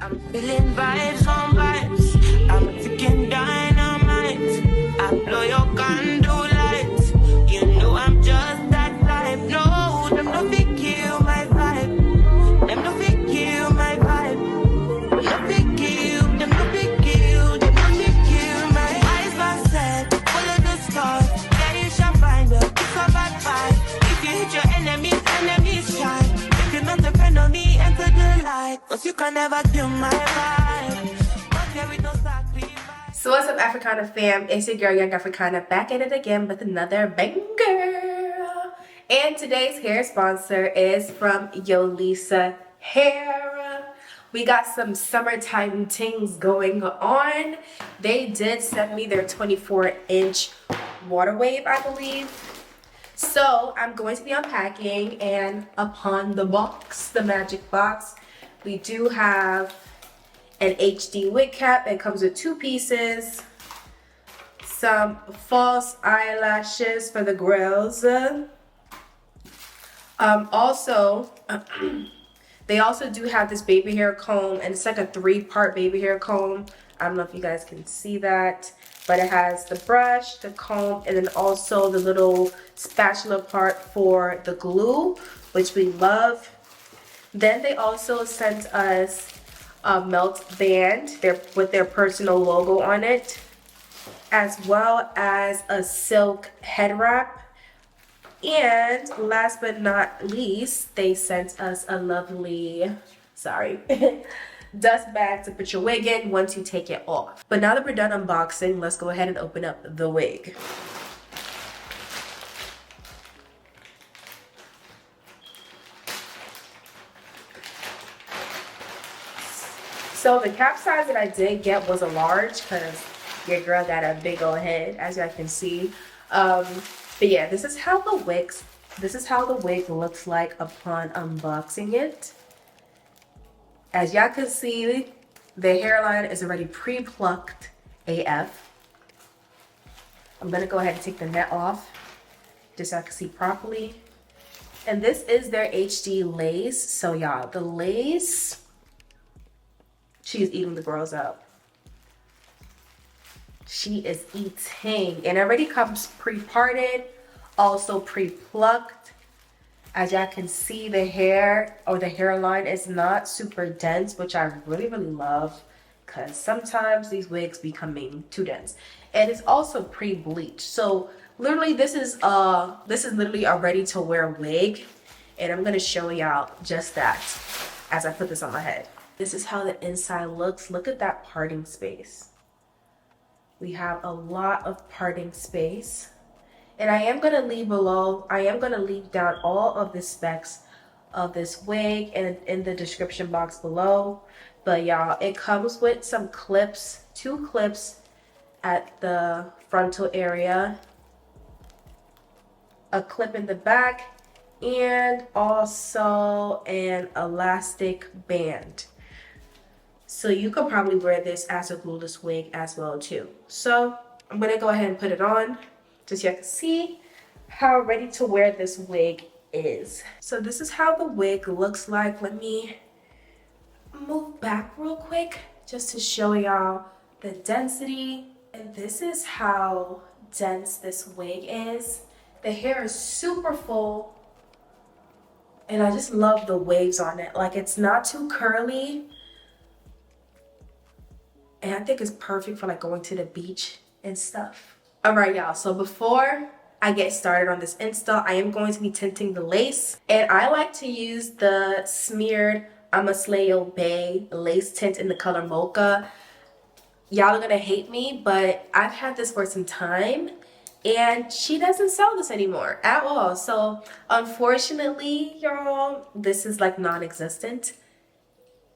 I'm feeling vibes on vibes. I'm a freaking dynamite. I blow your candle lights. You know I'm just that type. No, them no fit kill my vibe. Them no fit kill my vibe. Them no fit kill. Them no fit kill. Them no fit kill my eyes. Back set, follow the stars. Yeah, you shall find a pick up bad vibe. If you hit your enemies shine. If you're not depend on me, enter the light. Cause you can never kill my vibe. But there is no sacrifice. So what's up, Africana fam? It's your girl, Young Africana, back at it again with another banger. And today's hair sponsor is from Yolissa Hair. We got some summertime things going on. They did send me their 24-inch water wave, I believe. So I'm going to be unpacking, and upon the box, the magic box, we do have an HD wig cap. It comes with 2 pieces, some false eyelashes for the grills. Also, they also do have this baby hair comb, and it's like a 3-part baby hair comb. I don't know if you guys can see that, but it has the brush, the comb, and then also the little spatula part for the glue, which we love. Then they also sent us a melt band with their personal logo on it, as well as a silk head wrap. And last but not least, they sent us a lovely, dust bag to put your wig in once you take it off. But now that we're done unboxing, let's go ahead and open up the wig. So the cap size that I did get was a large because your girl got a big old head, as y'all can see. But yeah, this is how the wig looks like upon unboxing it. As y'all can see, the hairline is already pre-plucked AF. I'm gonna go ahead and take the net off just so I can see properly. And this is their HD lace. So y'all, the lace, she's eating the girls up. She is eating. And it already comes pre-parted, also pre-plucked. As y'all can see, the hair or the hairline is not super dense, which I really love, because sometimes these wigs becoming too dense. And it's also pre-bleached. So literally this is literally a ready to wear wig. And I'm gonna show y'all just that as I put this on my head. This is how the inside looks. Look at that parting space. We have a lot of parting space. And I am going to leave down all of the specs of this wig and in the description box below. But y'all, it comes with some clips, 2 clips at the frontal area, a clip in the back, and also an elastic band. So you could probably wear this as a glueless wig as well too. So I'm gonna go ahead and put it on just so you can see how ready to wear this wig is. So this is how the wig looks like. Let me move back real quick just to show y'all the density. And this is how dense this wig is. The hair is super full, and I just love the waves on it. Like, it's not too curly. And I think it's perfect for like going to the beach and stuff. All right, y'all. So before I get started on this install, I am going to be tinting the lace. And I like to use the smeared Amasleo Bay lace tint in the color Mocha. Y'all are gonna hate me, but I've had this for some time. And she doesn't sell this anymore at all. So unfortunately, y'all, this is like non-existent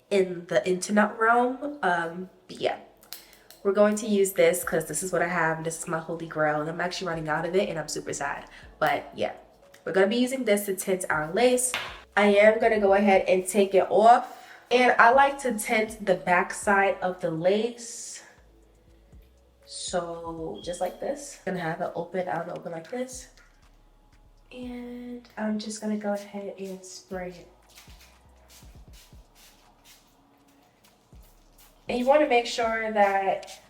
in the internet realm. But yeah, we're going to use this because this is what I have. This is my holy grail, and I'm actually running out of it, and I'm super sad. But yeah, we're gonna be using this to tint our lace. I am gonna go ahead and take it off, and I like to tint the back side of the lace. So just like this, I'm gonna have it open out and open like this, and I'm just gonna go ahead and spray it. And you want to make sure that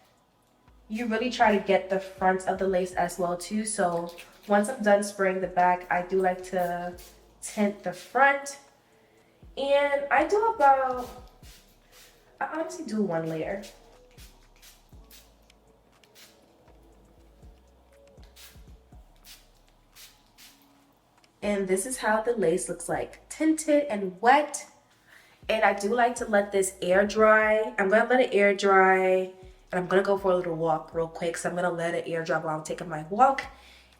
you really try to get the front of the lace as well too. So once I'm done spraying the back, I do like to tint the front. And I honestly do one layer. And this is how the lace looks like, tinted and wet. And I do like to let this air dry. I'm gonna let it air dry, and I'm gonna go for a little walk real quick. So I'm gonna let it air dry while I'm taking my walk.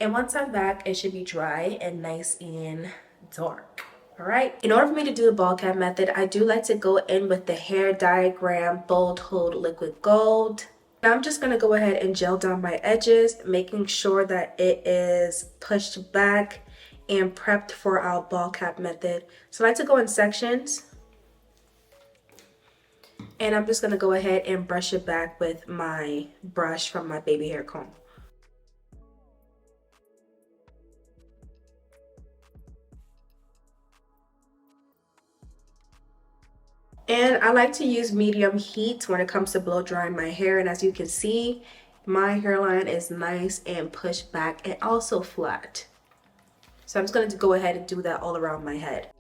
And once I'm back, it should be dry and nice and dark. All right. In order for me to do the ball cap method, I do like to go in with the Hair Diagram Bold Hold Liquid Gold. Now I'm just gonna go ahead and gel down my edges, making sure that it is pushed back and prepped for our ball cap method. So I like to go in sections. And I'm just gonna go ahead and brush it back with my brush from my baby hair comb. And I like to use medium heat when it comes to blow drying my hair. And as you can see, my hairline is nice and pushed back and also flat. So I'm just gonna go ahead and do that all around my head.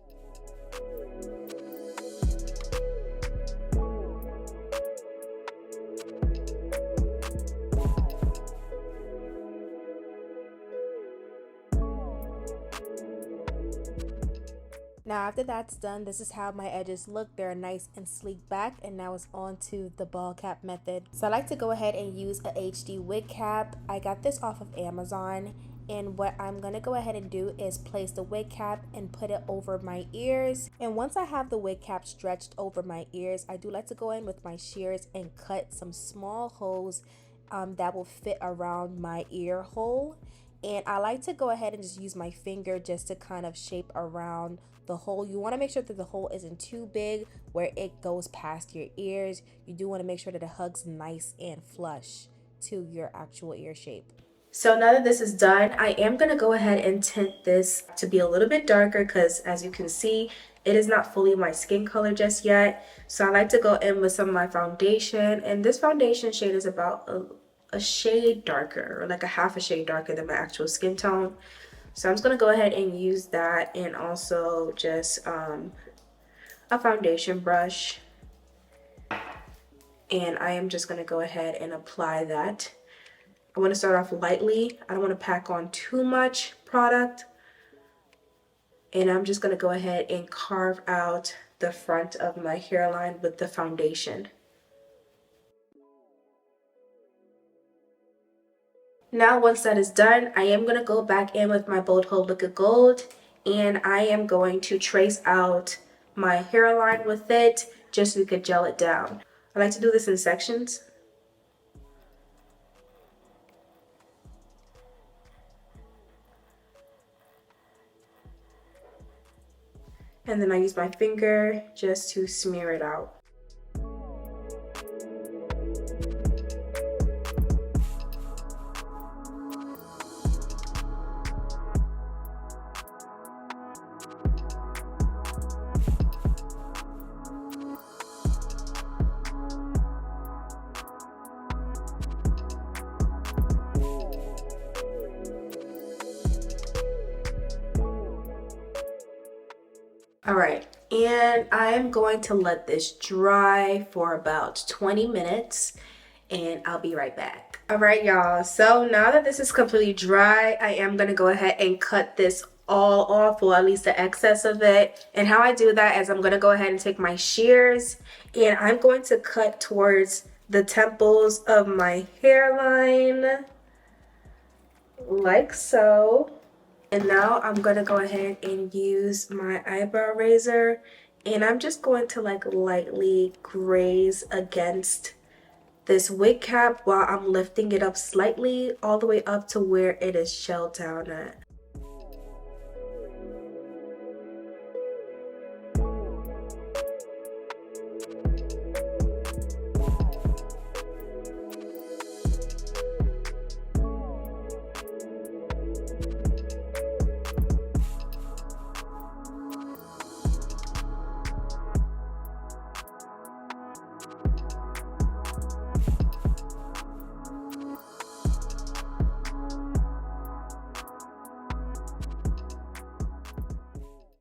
Now after that's done, this is how my edges look. They're nice and sleek back, and now it's on to the ball cap method. So I like to go ahead and use a HD wig cap. I got this off of Amazon, and what I'm gonna go ahead and do is place the wig cap and put it over my ears. And once I have the wig cap stretched over my ears, I do like to go in with my shears and cut some small holes that will fit around my ear hole. And I like to go ahead and just use my finger just to kind of shape around the hole. You want to make sure that the hole isn't too big where it goes past your ears. You do want to make sure that it hugs nice and flush to your actual ear shape. So now that this is done, I am going to go ahead and tint this to be a little bit darker because as you can see, it is not fully my skin color just yet. So I like to go in with some of my foundation, and this foundation shade is about a shade darker, or like a half a shade darker than my actual skin tone. So I'm just going to go ahead and use that, and also just a foundation brush. And I am just going to go ahead and apply that. I want to start off lightly. I don't want to pack on too much product. And I'm just going to go ahead and carve out the front of my hairline with the foundation. Now once that is done, I am going to go back in with my Bold Hold Liquid Gold, and I am going to trace out my hairline with it just so we could gel it down. I like to do this in sections. And then I use my finger just to smear it out. Alright, and I'm going to let this dry for about 20 minutes, and I'll be right back. Alright y'all, so now that this is completely dry, I am going to go ahead and cut this all off, or at least the excess of it. And how I do that is I'm going to go ahead and take my shears, and I'm going to cut towards the temples of my hairline, like so. And now I'm going to go ahead and use my eyebrow razor, and I'm just going to like lightly graze against this wig cap while I'm lifting it up slightly all the way up to where it is gelled down at.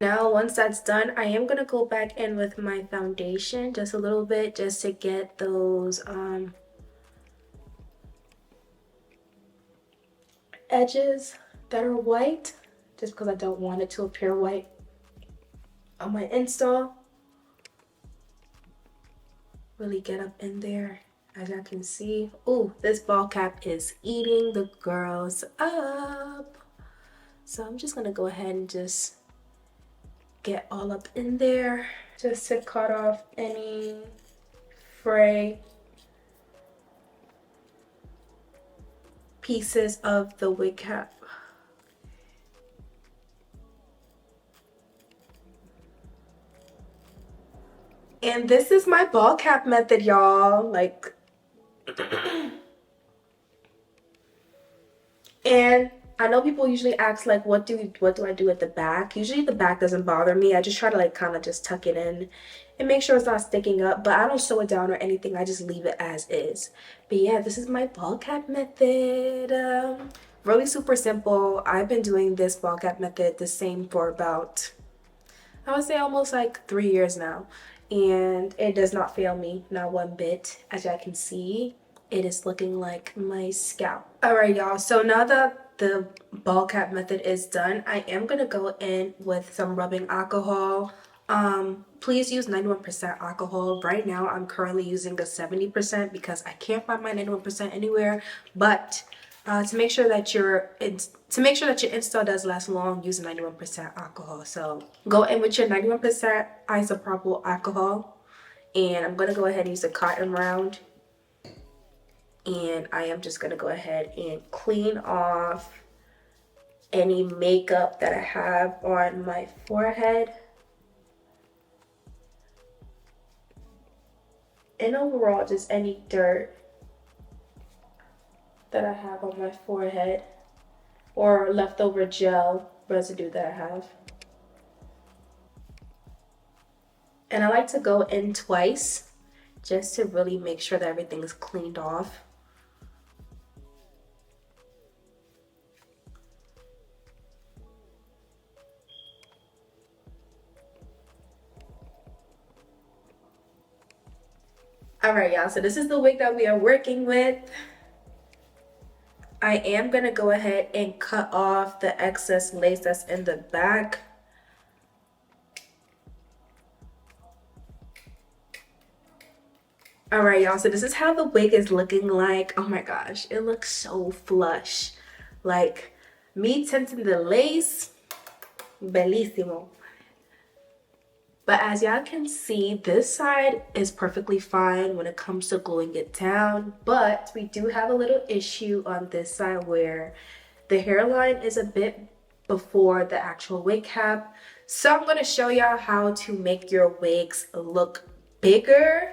now once that's done, I am gonna go back in with my foundation just a little bit, just to get those edges that are white, just because I don't want it to appear white on my install. Really get up in there. As y'all can see, oh, this ball cap is eating the girls up. So I'm just gonna go ahead and just get all up in there, just to cut off any fray pieces of the wig cap. And this is my ball cap method, y'all. Like, and I know people usually ask like, what do I do at the back? Usually the back doesn't bother me. I just try to like kind of just tuck it in and make sure it's not sticking up, but I don't sew it down or anything. I just leave it as is. But yeah, this is my ball cap method. Really super simple. I've been doing this ball cap method the same for about, I would say, almost like 3 years now, and it does not fail me, not one bit. As y'all can see, it is looking like my scalp. All right, y'all, so now that the ball cap method is done, I am gonna go in with some rubbing alcohol. Please use 91% alcohol. Right now I'm currently using a 70% because I can't find my 91% anywhere, but to make sure that your install does last long, use 91% alcohol. So go in with your 91% isopropyl alcohol, and I'm gonna go ahead and use a cotton round, and I am just gonna go ahead and clean off any makeup that I have on my forehead and overall just any dirt that I have on my forehead or leftover gel residue that I have. And I like to go in twice just to really make sure that everything is cleaned off. Alright, y'all, so this is the wig that we are working with. I am gonna go ahead and cut off the excess lace that's in the back. Alright, y'all, so this is how the wig is looking like. Oh my gosh, it looks so flush. Like, me tinting the lace, bellissimo. But as y'all can see, this side is perfectly fine when it comes to gluing it down, but we do have a little issue on this side where the hairline is a bit before the actual wig cap. So I'm going to show y'all how to make your wigs look bigger,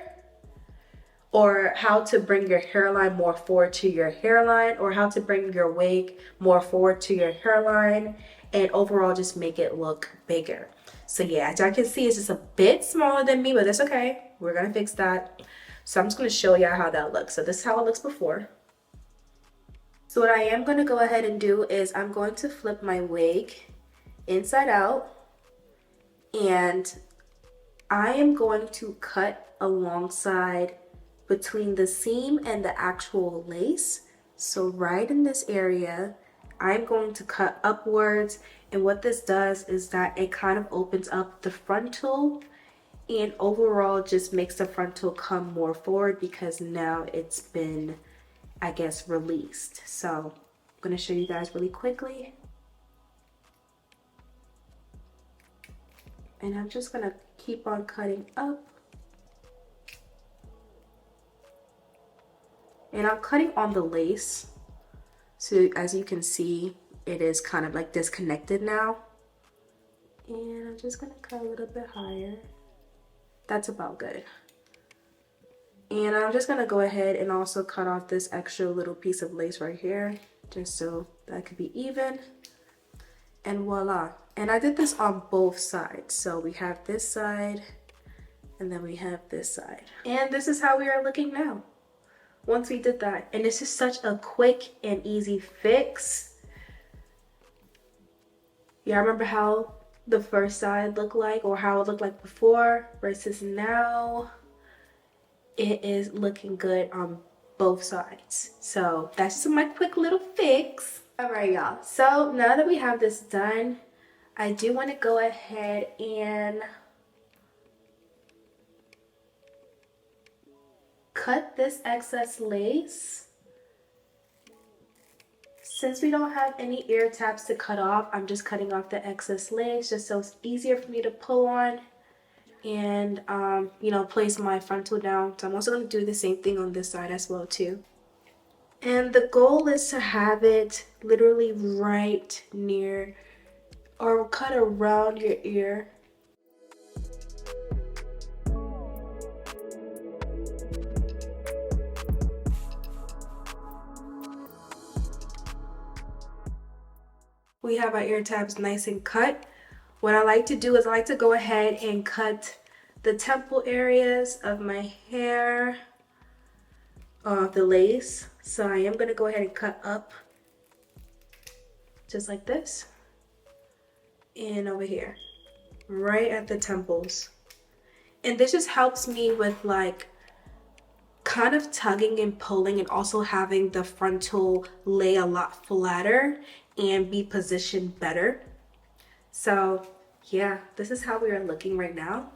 or how to bring your hairline more forward to your hairline, or how to bring your wig more forward to your hairline, and overall just make it look bigger. So yeah, as y'all can see, it's just a bit smaller than me, but that's okay. We're gonna fix that. So I'm just gonna show y'all how that looks. So this is how it looks before. So what I am gonna go ahead and do is I'm going to flip my wig inside out, and I am going to cut alongside between the seam and the actual lace. So right in this area, I'm going to cut upwards, and what this does is that it kind of opens up the frontal and overall just makes the frontal come more forward because now it's been, I guess, released. So I'm going to show you guys really quickly. And I'm just going to keep on cutting up. And I'm cutting on the lace. So as you can see, it is kind of like disconnected now. And I'm just gonna cut a little bit higher. That's about good. And I'm just gonna go ahead and also cut off this extra little piece of lace right here, just so that could be even. And voila. And I did this on both sides. So we have this side, and then we have this side. And this is how we are looking now once we did that. And this is such a quick and easy fix. Yeah, remember how the first side looked like, or how it looked like before versus now. It is looking good on both sides. So that's just my quick little fix. All right, y'all. So now that we have this done, I do want to go ahead and cut this excess lace. Since we don't have any ear tabs to cut off, I'm just cutting off the excess lace just so it's easier for me to pull on and you know, place my frontal down. So I'm also going to do the same thing on this side as well too. And the goal is to have it literally right near or cut around your ear. We have our ear tabs nice and cut. What I like to do is I like to go ahead and cut the temple areas of my hair off the lace. So I am going to go ahead and cut up just like this and over here right at the temples. And this just helps me with like kind of tugging and pulling, and also having the frontal lay a lot flatter and be positioned better. So yeah, this is how we are looking right now.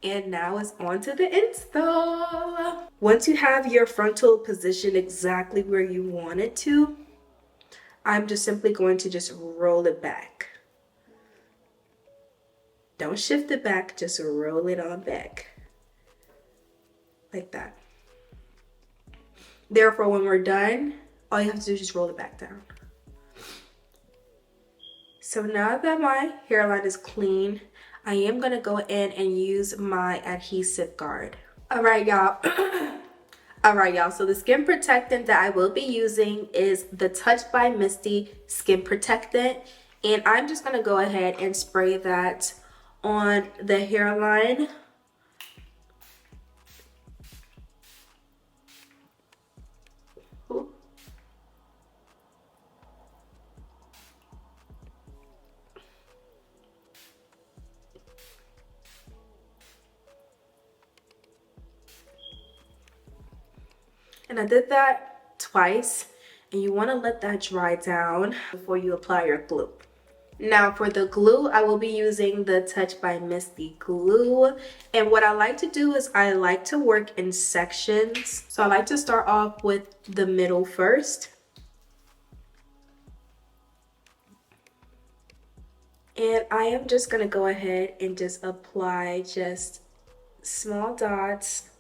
And now it's on to the install. Once you have your frontal position exactly where you want it to, I'm just simply going to just roll it back. Don't shift it back, just roll it on back. Like that. Therefore, when we're done, all you have to do is just roll it back down. So now that my hairline is clean, I am going to go in and use my adhesive guard. All right, y'all. All right, y'all. So the skin protectant that I will be using is the Touch by Misty Skin Protectant. And I'm just going to go ahead and spray that on the hairline. Ooh. And I did that twice, and you want to let that dry down before you apply your glue. Now for the glue, I will be using the Touch by Misty glue. And what I like to do is I like to work in sections. So I like to start off with the middle first. And I am just going to go ahead and just apply just small dots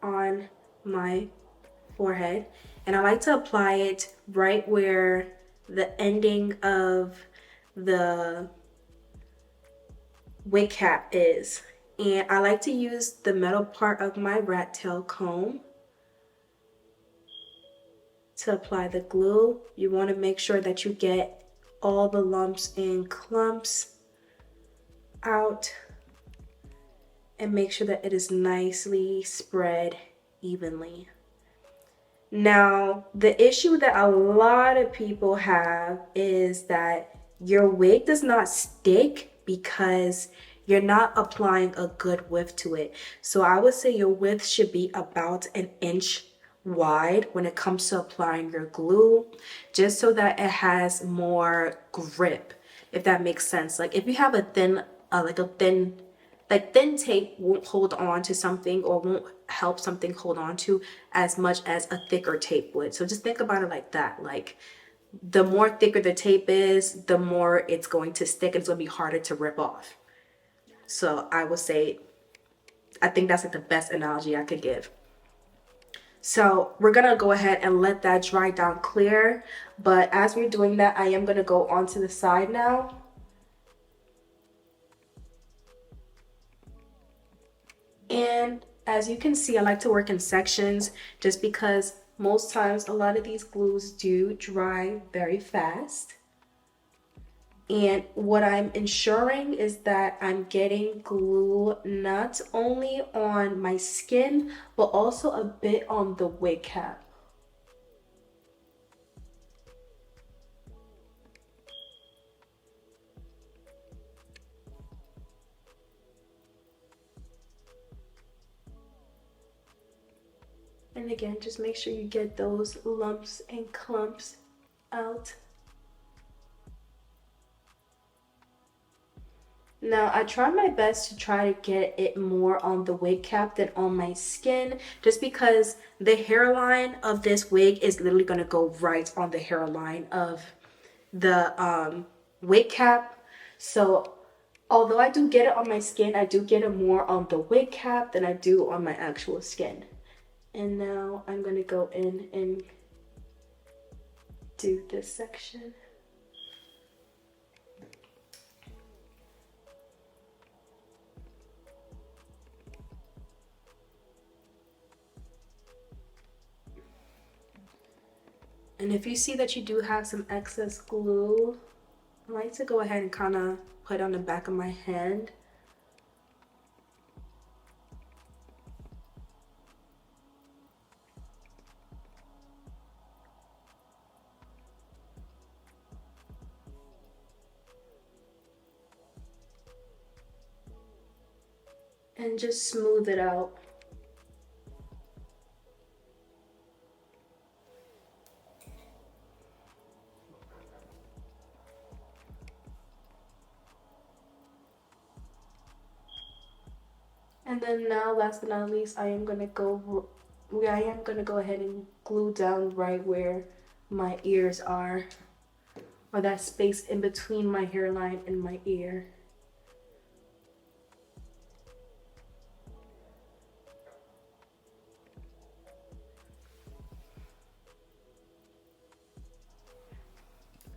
on my forehead. And I like to apply it right where the ending of the wig cap is. And I like to use the metal part of my rat tail comb to apply the glue. You want to make sure that you get all the lumps and clumps out and make sure that it is nicely spread evenly. Now, the issue that a lot of people have is that your wig does not stick because you're not applying a good width to it. So I would say your width should be about 1 inch wide when it comes to applying your glue, just so that it has more grip, if that makes sense. Like if you have a thin, thin tape won't hold on to something, or won't help something hold on to as much as a thicker tape would. So just think about it like that. Like the more thicker the tape is, the more it's going to stick, and it's going to be harder to rip off. So I would say, I think that's like the best analogy I could give. So we're going to go ahead and let that dry down clear. But as we're doing that, I am going to go onto the side now. And as you can see, I like to work in sections just because most times a lot of these glues do dry very fast. And what I'm ensuring is that I'm getting glue not only on my skin, but also a bit on the wig cap. And again, just make sure you get those lumps and clumps out. Now, I try my best to try to get it more on the wig cap than on my skin, just because the hairline of this wig is literally going to go right on the hairline of the wig cap. So although I do get it on my skin, I do get it more on the wig cap than I do on my actual skin. And now I'm going to go in and do this section. And if you see that you do have some excess glue, I like to go ahead and kind of put it on the back of my hand. And just smooth it out. And then now, last but not least, I am gonna go ahead and glue down right where my ears are, or that space in between my hairline and my ear.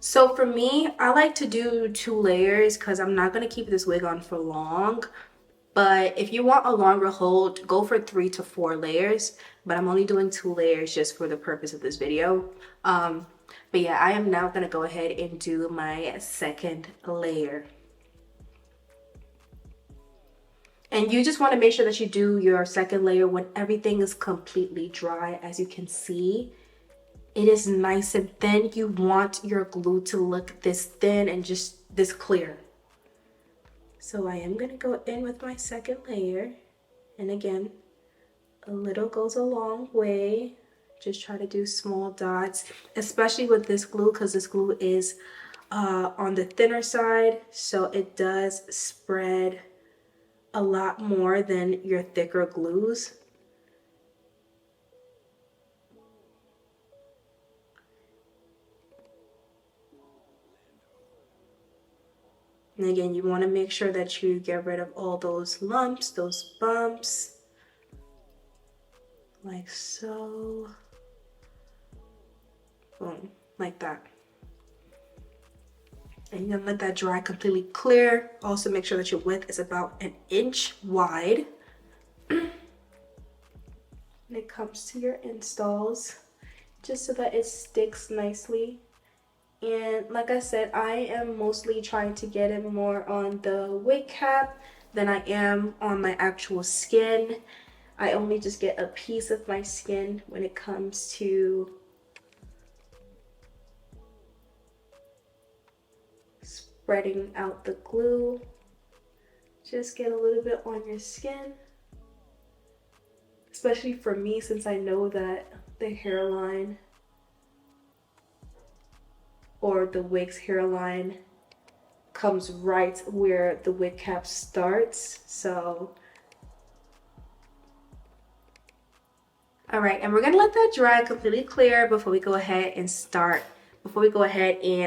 So for me, I like to do 2 layers because I'm not gonna keep this wig on for long. But if you want a longer hold, go for 3 to 4 layers. But I'm only doing 2 layers just for the purpose of this video. But yeah, I am now gonna go ahead and do my second layer. And you just want to make sure that you do your second layer when everything is completely dry. As you can see, it is nice and thin. You want your glue to look this thin and just this clear. So I am going to go in with my second layer. And again, a little goes a long way. Just try to do small dots, especially with this glue, because this glue is on the thinner side. So it does spread a lot more than your thicker glues. And again, you want to make sure that you get rid of all those lumps, those bumps, like so. Boom, like that. And you're gonna let that dry completely clear. Also make sure that your width is about 1 inch wide. When it comes to your installs, just so that it sticks nicely. And like I said, I am mostly trying to get it more on the wig cap than I am on my actual skin. I only just get a piece of my skin when it comes to spreading out the glue. Just get a little bit on your skin. Especially for me, since I know that the hairline or the wig's hairline comes right where the wig cap starts. So, all right, and we're gonna let that dry completely clear before we go ahead and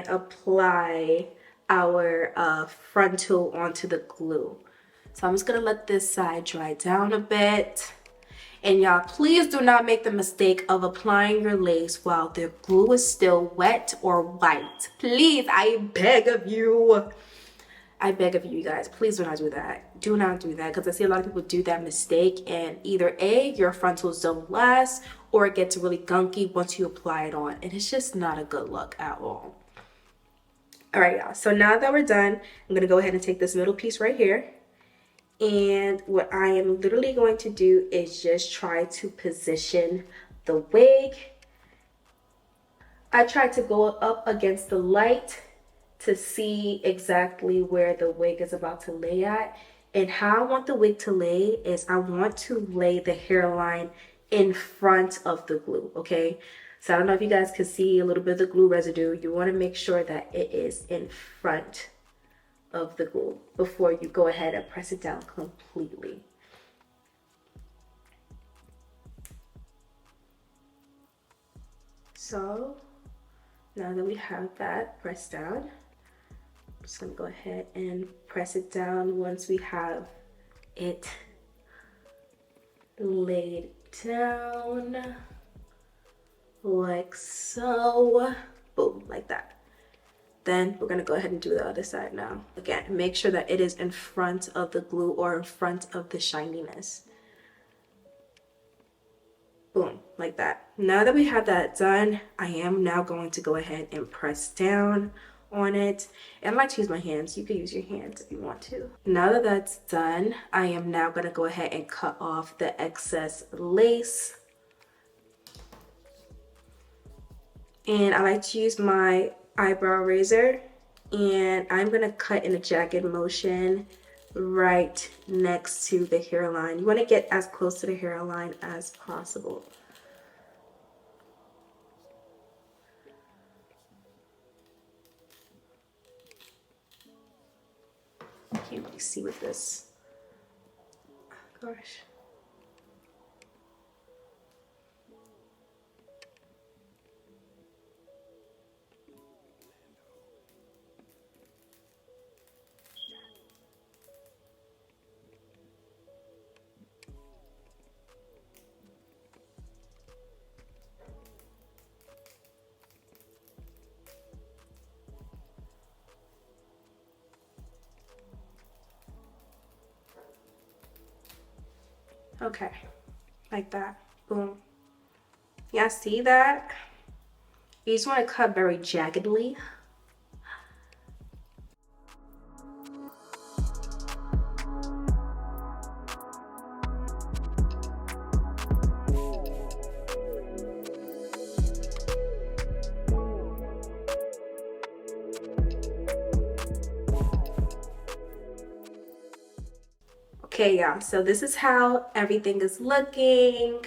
apply our frontal onto the glue. So I'm just gonna let this side dry down a bit. And y'all, please do not make the mistake of applying your lace while the glue is still wet or white. Please, I beg of you. I beg of you guys, please do not do that. Do not do that, because I see a lot of people do that mistake, and either A, your frontals don't last, or it gets really gunky once you apply it on, and it's just not a good look at all. All right, y'all, so now that we're done, I'm gonna go ahead and take this middle piece right here. And what I am literally going to do is just try to position the wig. I try to go up against the light to see exactly where the wig is about to lay at. And how I want the wig to lay is I want to lay the hairline in front of the glue, okay? So I don't know if you guys can see a little bit of the glue residue. You want to make sure that it is in front of the glue before you go ahead and press it down completely. So now that we have that pressed down, I'm just gonna go ahead and press it down once we have it laid down like so. Boom, like that. Then we're gonna go ahead and do the other side now. Again, make sure that it is in front of the glue or in front of the shininess. Boom, like that. Now that we have that done, I am now going to go ahead and press down on it. And I like to use my hands. You can use your hands if you want to. Now that that's done, I am now gonna go ahead and cut off the excess lace. And I like to use my eyebrow razor, and I'm gonna cut in a jagged motion right next to the hairline. You want to get as close to the hairline as possible. I can't really see with this. Gosh. Okay, like that. Boom. Yeah, see that? You just want to cut very jaggedly. Okay, y'all, so this is how everything is looking.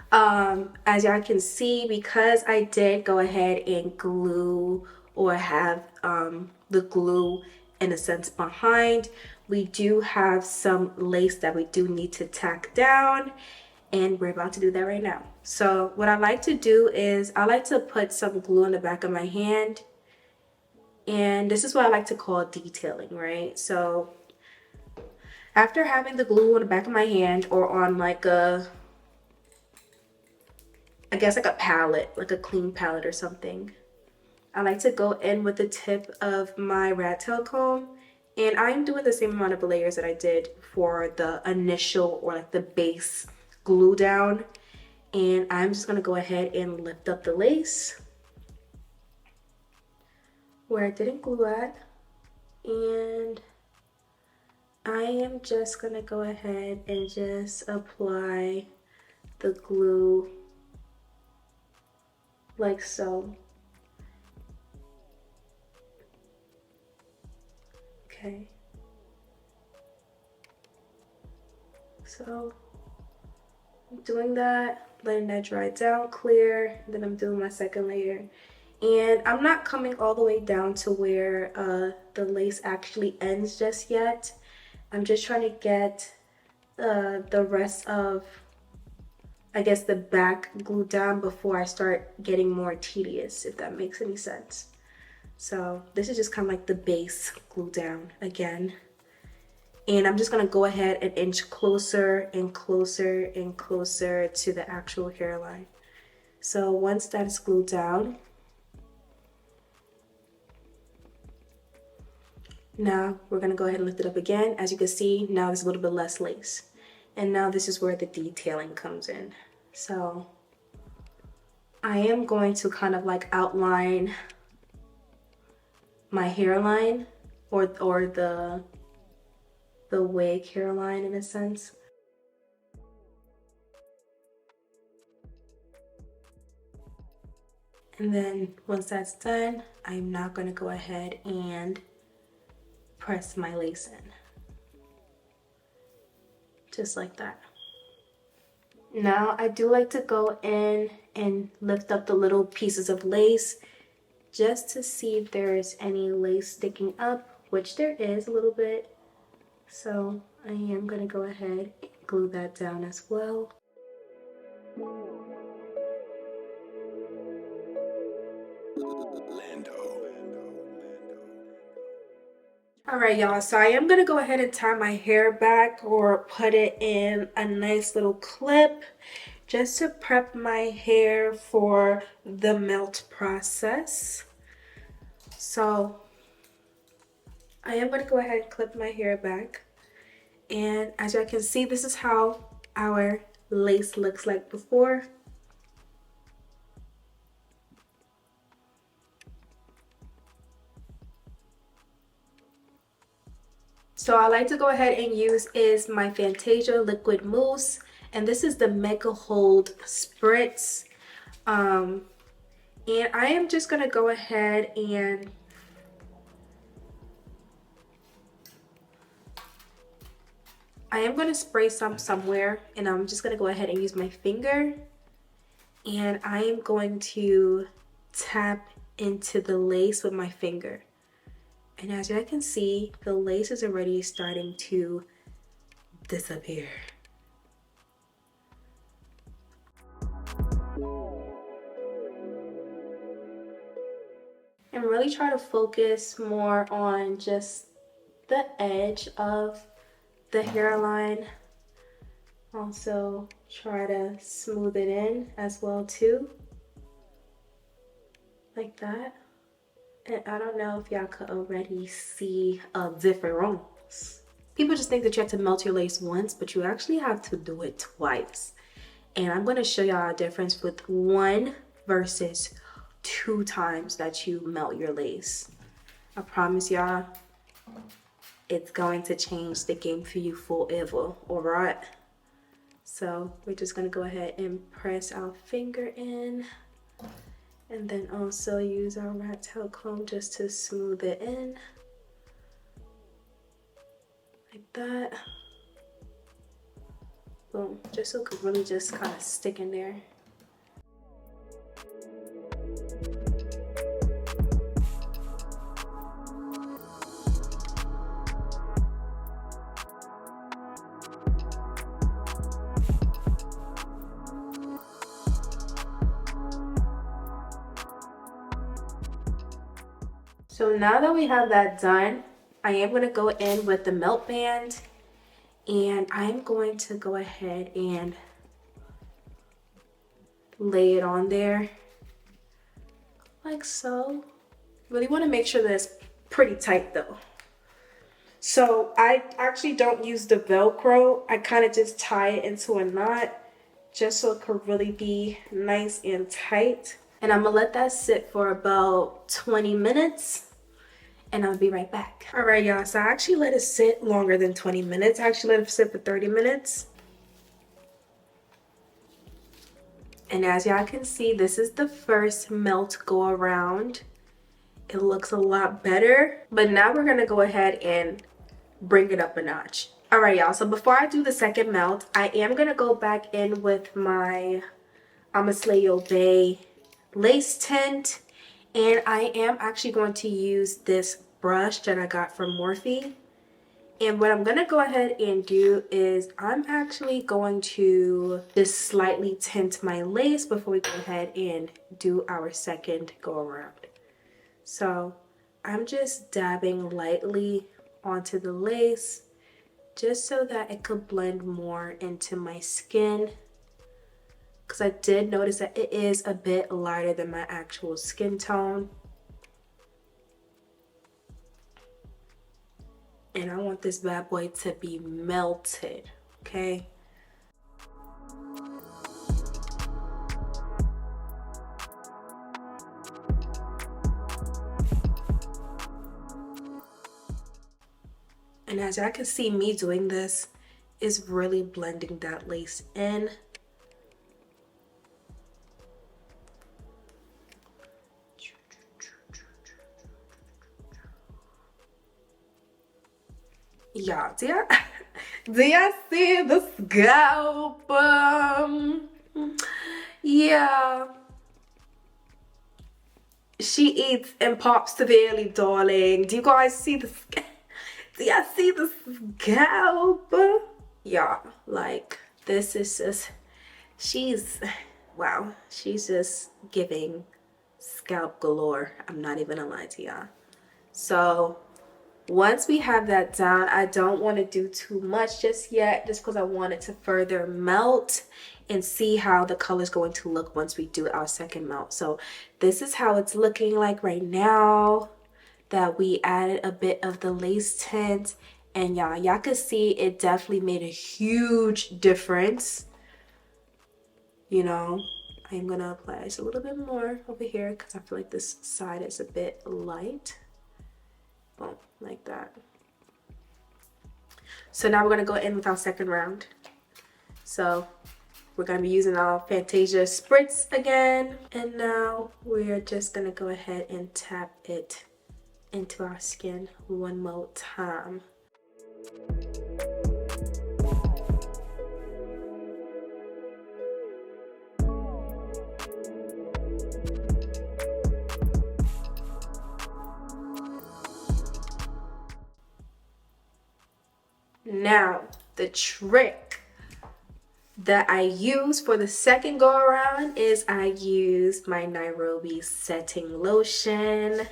As y'all can see, because I did go ahead and glue or have the glue in a sense behind, we do have some lace that we do need to tack down, and we're about to do that right now. So what I like to do is I like to put some glue on the back of my hand, and this is what I like to call detailing, right? So after having the glue on the back of my hand or on like a, I guess like a palette, like a clean palette or something, I like to go in with the tip of my rat tail comb, and I'm doing the same amount of layers that I did for the initial or like the base glue down. And I'm just gonna go ahead and lift up the lace where I didn't glue at, and I am just gonna go ahead and just apply the glue like so. Okay. So I'm doing that, letting that dry down clear, then I'm doing my second layer. And I'm not coming all the way down to where the lace actually ends just yet. I'm just trying to get the rest of, I guess, the back glued down before I start getting more tedious, if that makes any sense. So this is just kind of like the base glue down again. And I'm just gonna go ahead and inch closer and closer and closer to the actual hairline. So once that is glued down, now we're gonna go ahead and lift it up again. As you can see, now there's a little bit less lace. And now this is where the detailing comes in. So I am going to kind of like outline my hairline or the wig hairline in a sense. And then once that's done, I'm now going to go ahead and press my lace in. Just like that. Now I do like to go in and lift up the little pieces of lace just to see if there is any lace sticking up, which there is a little bit. So I am going to go ahead and glue that down as well. Alright y'all, so I am going to go ahead and tie my hair back or put it in a nice little clip just to prep my hair for the melt process. So I am going to go ahead and clip my hair back. And as you can see, this is how our lace looks like before. So I like to go ahead and use is my Fantasia Liquid Mousse. And this is the Mega Hold Spritz. And I am just going to go ahead and I am going to spray some somewhere. And I'm just going to go ahead and use my finger. And I am going to tap into the lace with my finger. And as you can see, the lace is already starting to disappear. And really try to focus more on just the edge of the hairline. Also try to smooth it in as well too. Like that. And I don't know if y'all could already see a difference. People just think that you have to melt your lace once, but you actually have to do it twice. And I'm going to show y'all a difference with 1 versus 2 times that you melt your lace. I promise y'all, it's going to change the game for you forever, alright? So we're just going to go ahead and press our finger in. And then also use our rat tail comb just to smooth it in. Like that. Boom. Just so it could really just kind of stick in there. So now that we have that done, I am going to go in with the melt band and I'm going to go ahead and lay it on there like so. Really want to make sure that it's pretty tight though. So I actually don't use the Velcro. I kind of just tie it into a knot just so it could really be nice and tight. And I'm gonna let that sit for about 20 minutes and I'll be right back. All right, y'all, so I actually let it sit longer than 20 minutes. I actually let it sit for 30 minutes. And as y'all can see, this is the first melt go around. It looks a lot better, but now we're gonna go ahead and bring it up a notch. All right, y'all, so before I do the second melt, I am gonna go back in with my Amasleo Bay lace tint, and I am actually going to use this brush that I got from Morphe. And what I'm gonna go ahead and do is I'm actually going to just slightly tint my lace before we go ahead and do our second go around. So I'm just dabbing lightly onto the lace just so that it could blend more into my skin, because I did notice that it is a bit lighter than my actual skin tone. And I want this bad boy to be melted, okay? And as y'all can see, me doing this is really blending that lace in. Y'all, do y'all see the scalp? Yeah. She eats and pops severely, darling. Do you guys see the do y'all see the scalp? Yeah, like this is just, she's, wow, she's just giving scalp galore. I'm not even gonna lie to y'all. So once we have that down, I don't want to do too much just yet, just because I want it to further melt and see how the color is going to look once we do our second melt. So this is how it's looking like right now that we added a bit of the lace tint. And y'all can see it definitely made a huge difference. You know, I'm gonna apply just a little bit more over here because I feel like this side is a bit light. Boom, like that. So now we're gonna go in with our second round. So we're gonna be using our Fantasia Spritz again. And now we're just gonna go ahead and tap it into our skin one more time. Now, the trick that I use for the second go around is I use my Nairobi setting lotion.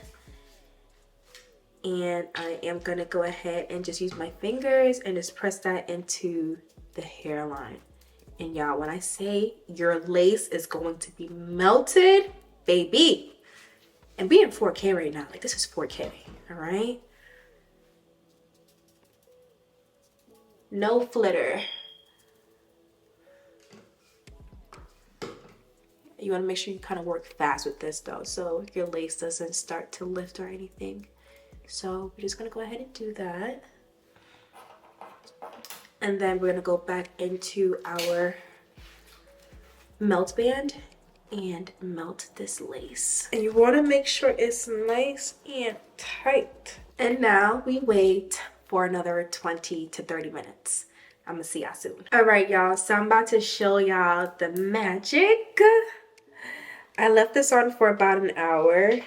And I am gonna go ahead and just use my fingers and just press that into the hairline. And y'all, when I say your lace is going to be melted, baby. And being 4K right now, like this is 4K, all right? No flitter. You want to make sure you kind of work fast with this though, so your lace doesn't start to lift or anything. So we're just gonna go ahead and do that. And then we're gonna go back into our melt band and melt this lace. And you want to make sure it's nice and tight. And now we wait for another 20 to 30 minutes. I'm gonna see y'all soon. All right, y'all, so I'm about to show y'all the magic. I left this on for about an hour.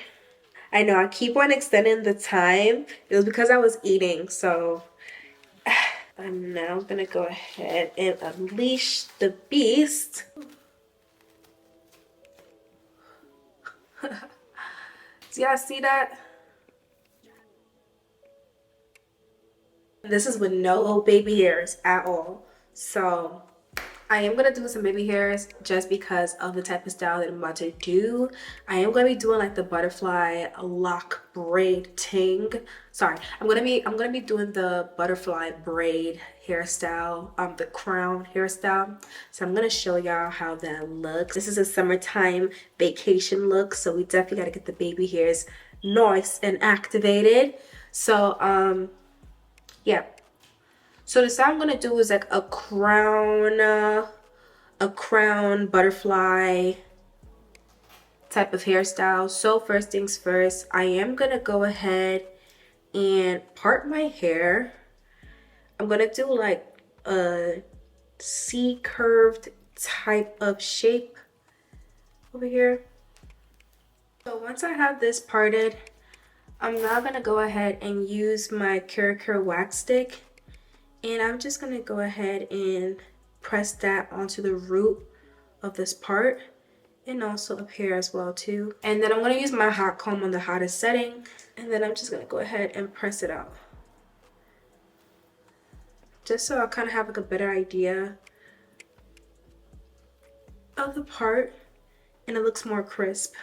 I know I keep on extending the time. It was because I was eating, so I'm now gonna go ahead and unleash the beast. Do y'all see that? This is with no baby hairs at all. So I am going to do some baby hairs just because of the type of style that I'm about to do. I am going to be doing like the butterfly lock braid ting. Sorry, I'm going to be doing the butterfly braid hairstyle, the crown hairstyle. So I'm going to show y'all how that looks. This is a summertime vacation look, so we definitely got to get the baby hairs nice and activated. So yeah. So the style I'm gonna do is like a crown butterfly type of hairstyle. So first things first, I am gonna go ahead and part my hair. I'm gonna do like a C curved type of shape over here. So once I have this parted, I'm now gonna go ahead and use my Cure wax stick. And I'm just gonna go ahead and press that onto the root of this part and also up here as well too. And then I'm gonna use my hot comb on the hottest setting, and then I'm just gonna go ahead and press it out. Just so I kind of have like a better idea of the part and it looks more crisp.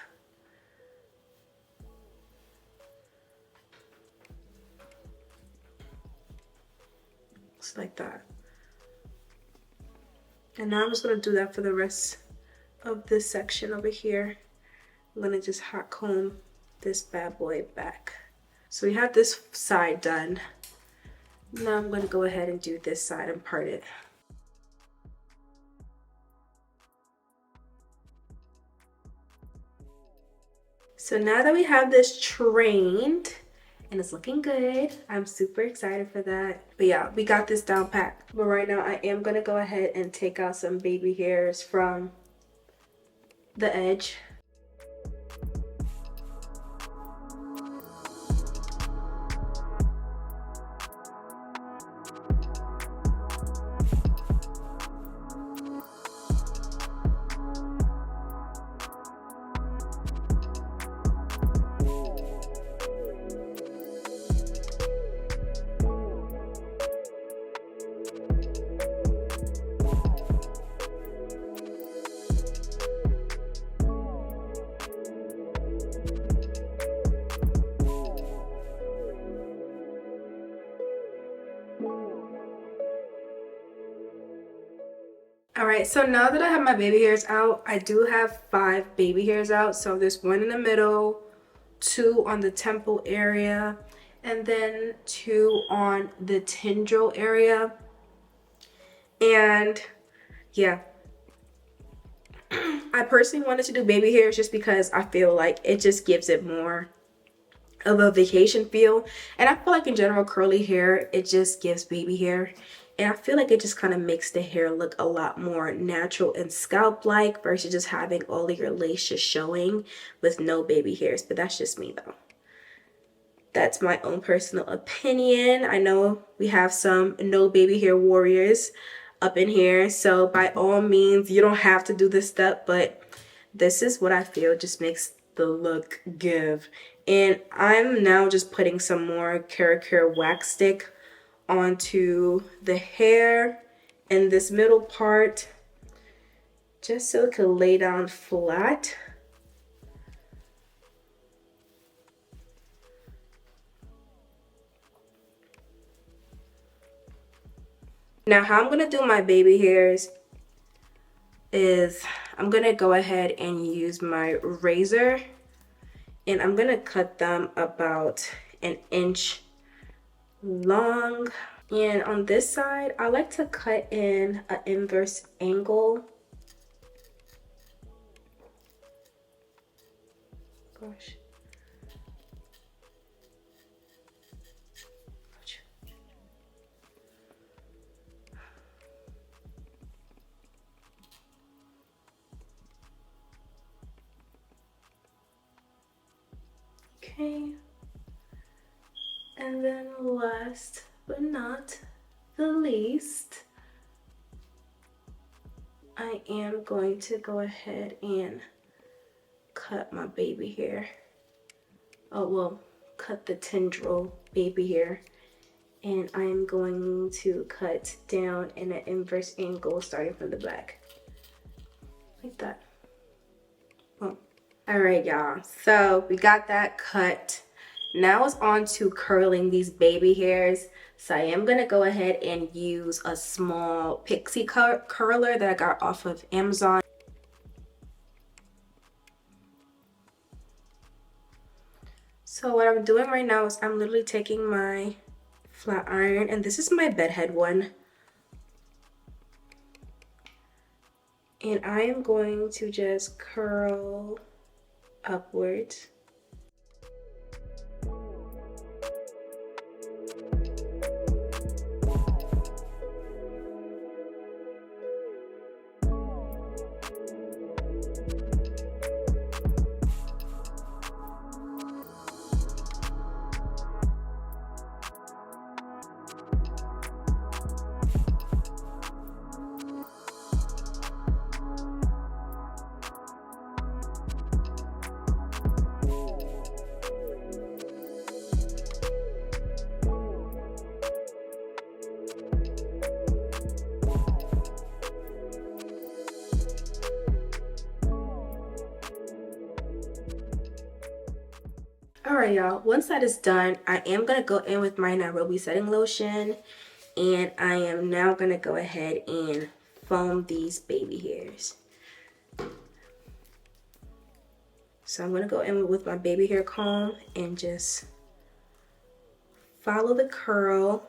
Like that. And now I'm just going to do that for the rest of this section over here. I'm going to just hot comb this bad boy back. So we have this side done. Now I'm going to go ahead and do this side and part it. So now that we have this trained, and it's looking good, I'm super excited for that. But yeah, we got this down packed. But right now I am gonna go ahead and take out some baby hairs from the edge. Alright, so now that I have my baby hairs out, I do have 5 baby hairs out. So there's 1 in the middle, 2 on the temple area, and then 2 on the tendril area. And yeah, I personally wanted to do baby hairs just because I feel like it just gives it more of a vacation feel. And I feel like in general, curly hair, it just gives baby hair. And I feel like it just kind of makes the hair look a lot more natural and scalp-like versus just having all of your lace just showing with no baby hairs. But that's just me though. That's my own personal opinion. I know we have some no baby hair warriors up in here. So by all means, you don't have to do this step, but this is what I feel just makes the look give. And I'm now just putting some more Care wax stick onto the hair in this middle part just so it can lay down flat. Now how I'm going to do my baby hairs is I'm going to go ahead and use my razor, and I'm going to cut them about an inch long. And on this side, I like to cut in an inverse angle. Gosh. Okay. And then last but not the least, I am going to go ahead and cut my baby hair. Oh, well, cut the tendril baby hair. And I'm going to cut down in an inverse angle starting from the back. Like that. Boom. Alright, y'all. So we got that cut. Now it's on to curling these baby hairs. So I am going to go ahead and use a small pixie curler that I got off of Amazon. So what I'm doing right now is I'm literally taking my flat iron, and this is my bedhead one. And I am going to just curl upwards. Alright, y'all, once that is done, I am going to go in with my Nairobi setting lotion, and I am now going to go ahead and foam these baby hairs. So I'm going to go in with my baby hair comb and just follow the curl.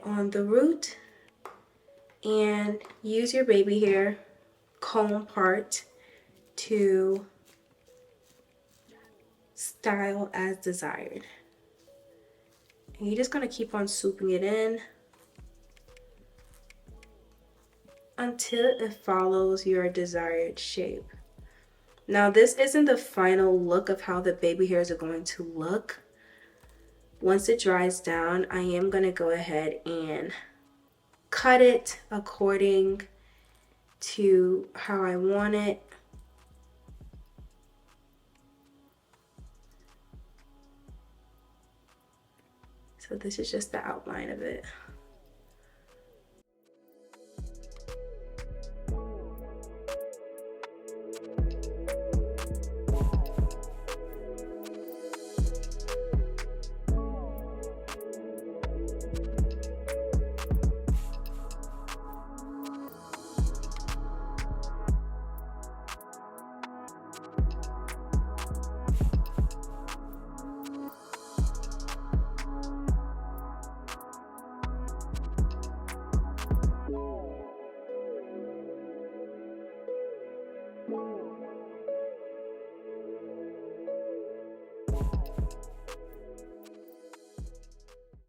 on the root and use your baby hair comb part to style as desired. And you're just going to keep on swooping it in until it follows your desired shape. Now this isn't the final look of how the baby hairs are going to look. Once it dries down, I am going to go ahead and cut it according to how I want it. So this is just the outline of it.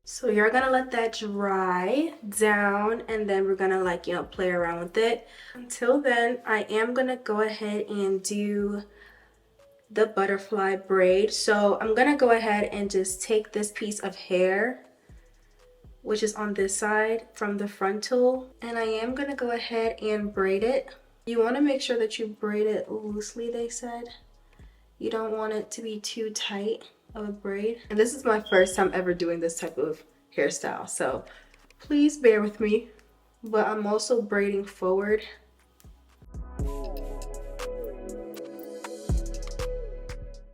So you're gonna let that dry down and then we're gonna like, play around with it. Until then, I am gonna go ahead and do the butterfly braid. So I'm gonna go ahead and just take this piece of hair, which is on this side from the frontal, and I am gonna go ahead and braid it. You wanna make sure that you braid it loosely, they said. You don't want it to be too tight of a braid. And this is my first time ever doing this type of hairstyle, so please bear with me. But I'm also braiding forward.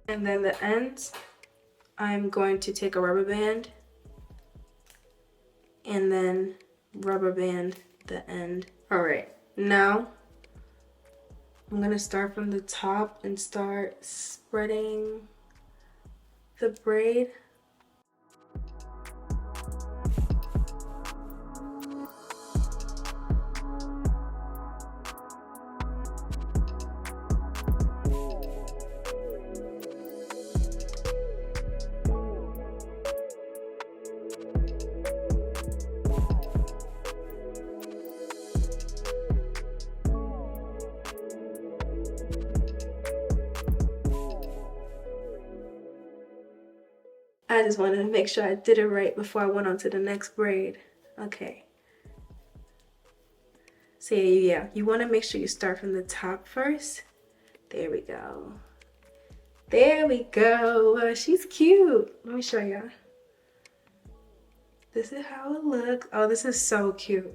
And then the ends, I'm going to take a rubber band and then rubber band the end. All right, now I'm gonna start from the top and start spreading the braid. I just wanted to make sure I did it right before I went on to the next braid. Okay. So yeah, you want to make sure you start from the top first. There we go. There we go. She's cute. Let me show you. This is how it looks. Oh, this is so cute.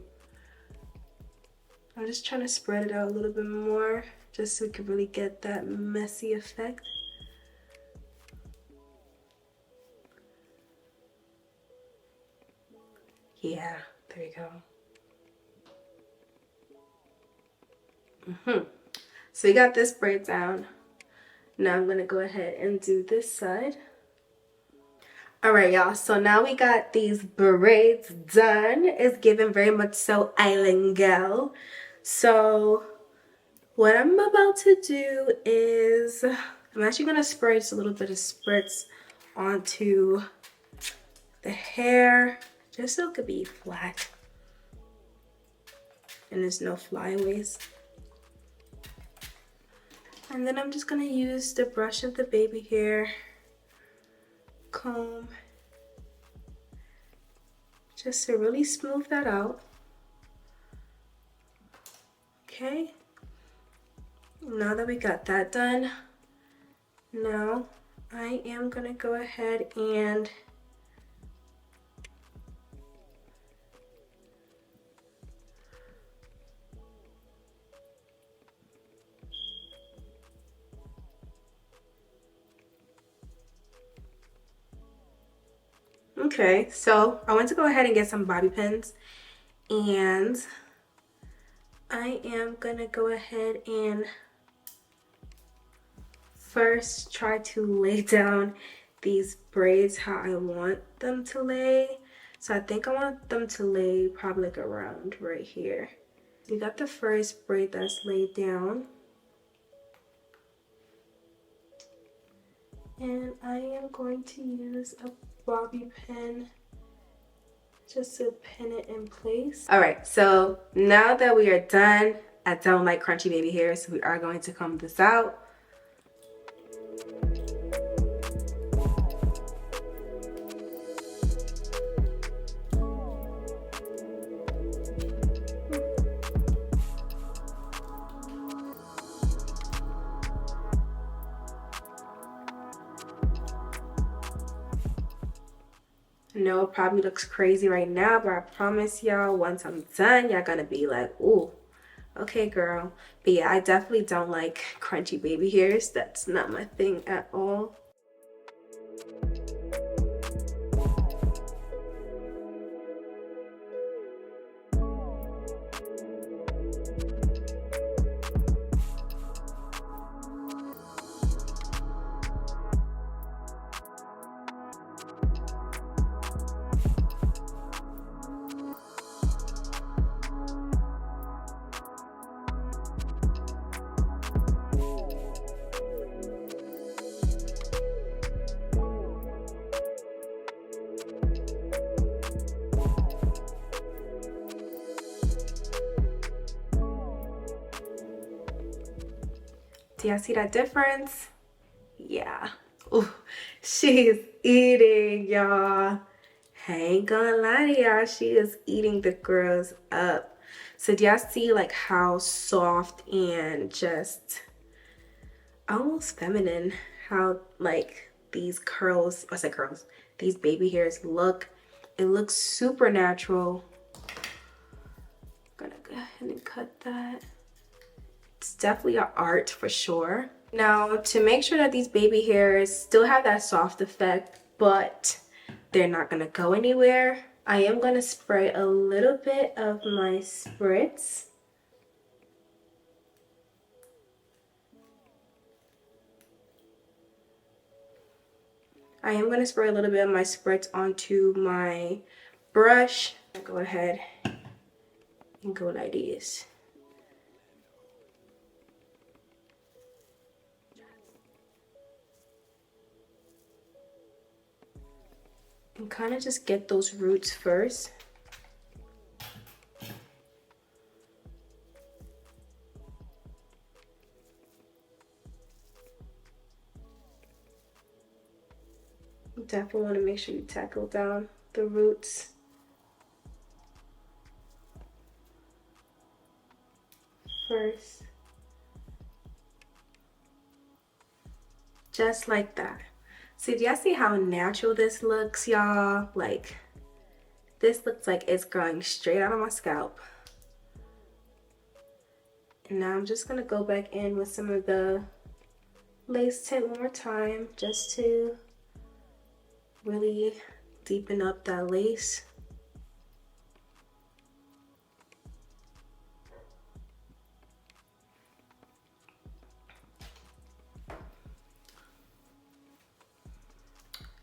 I'm just trying to spread it out a little bit more just so we can really get that messy effect. Yeah, there you go. So we got this braid down. Now I'm gonna go ahead and do this side. All right, y'all, so now we got these braids done. It's giving very much so island girl. So what I'm about to do is I'm actually gonna spray just a little bit of spritz onto the hair, just so it could be flat and there's no flyaways. And then I'm just gonna use the brush of the baby hair comb just to really smooth that out. Okay, now that we got that done, now I am gonna go ahead and okay, so I went to go ahead and get some bobby pins, and I am gonna go ahead and first try to lay down these braids how I want them to lay. So I think I want them to lay probably like around right here. We got the first braid that's laid down. And I am going to use a bobby pin just to pin it in place. All right, so now that we are done, I don't like crunchy baby hair, so we are going to comb this out. I know it probably looks crazy right now, but I promise y'all, once I'm done, y'all gonna be like, ooh, okay, girl. But yeah, I definitely don't like crunchy baby hairs. That's not my thing at all. Do y'all see that difference? Yeah. Ooh, she's eating, y'all. I ain't gonna lie to y'all, she is eating the girls up. So do y'all see like how soft and just almost feminine how like these curls, I said curls, these baby hairs look? It looks super natural. I'm gonna go ahead and cut that. It's definitely an art for sure. Now, to make sure that these baby hairs still have that soft effect, but they're not gonna go anywhere, I am gonna spray a little bit of my spritz. I am gonna spray a little bit of my spritz onto my brush. I'll go ahead and go like this. And kind of just get those roots first. You definitely want to make sure you tackle down the roots first. Just like that. So do y'all see how natural this looks, y'all? Like, this looks like it's growing straight out of my scalp. And now I'm just gonna go back in with some of the lace tint one more time, just to really deepen up that lace.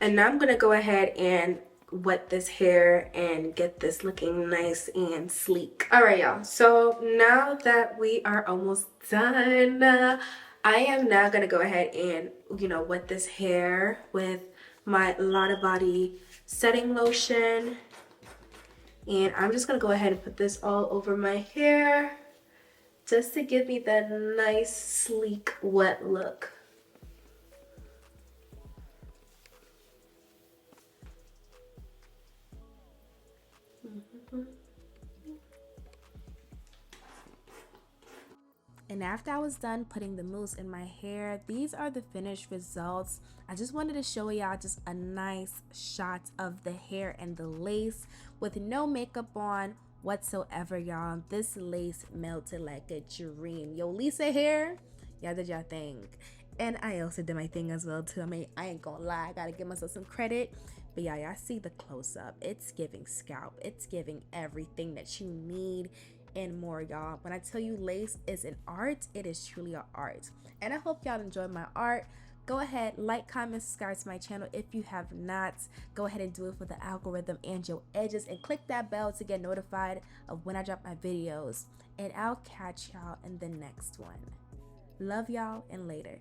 And now I'm gonna go ahead and wet this hair and get this looking nice and sleek. All right, y'all, so now that we are almost done, I am now gonna go ahead and, wet this hair with my Lotta Body setting lotion. And I'm just gonna go ahead and put this all over my hair just to give me that nice, sleek, wet look. And after I was done putting the mousse in my hair, these are the finished results. I just wanted to show y'all just a nice shot of the hair and the lace with no makeup on whatsoever, y'all. This lace melted like a dream. Yolissa Hair, y'all did y'all thing. And I also did my thing as well too. I mean, I ain't gonna lie, I gotta give myself some credit. But yeah, y'all see the close-up. It's giving scalp. It's giving everything that you need and more, y'all. When I tell you lace is an art, it is truly an art. And I hope y'all enjoyed my art. Go ahead, like, comment, subscribe to my channel if you have not. Go ahead and do it for the algorithm and your edges, and click that bell to get notified of when I drop my videos. And I'll catch y'all in the next one. Love y'all, and later.